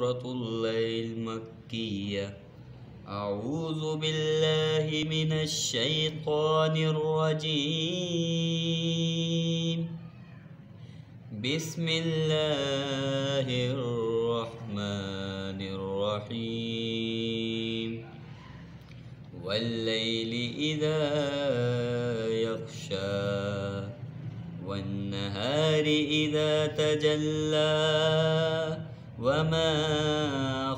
سورة الليل مكية. أعوذ بالله من الشيطان الرجيم. بسم الله الرحمن الرحيم. والليل إذا يغشى والنهار إذا تجلى وما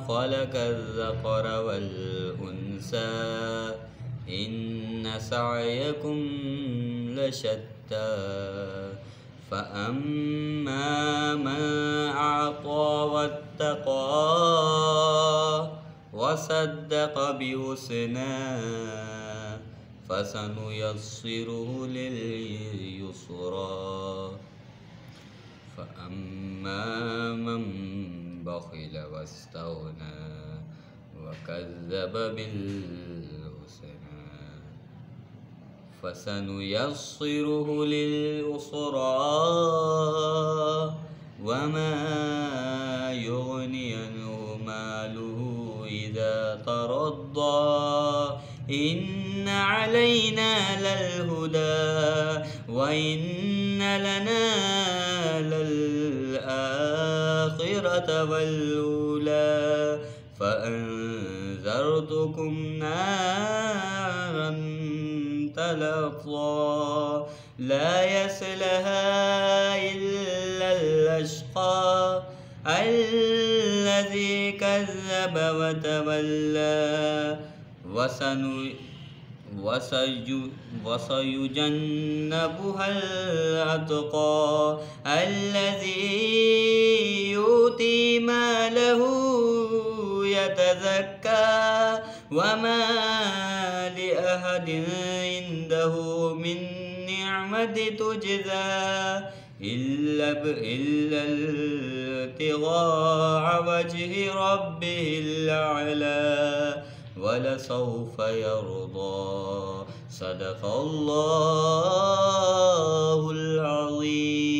خلق الذكر والأنثى إن سعيكم لشتى فأما من أعطى واتقى وصدق بالحسنى فسنيسره لليسرى فأما من بخل واستغنى وكذب بالحسنى فسنيسره لليسرى وما يغني عنه ماله إذا تردى إن علينا للهدى وإن لنا للآخرة والأولى فأنذرتكم نارا تلظى لا يصلها إلا الأشقى الذي كذب وتولى وسيجنبها الأتقى الذي يؤتي ماله يتزكى وما لأحد عنده من نعمة تجزى إلا ابتغاء وجه ربه الأعلى ولسوف يرضى. صدق الله العظيم.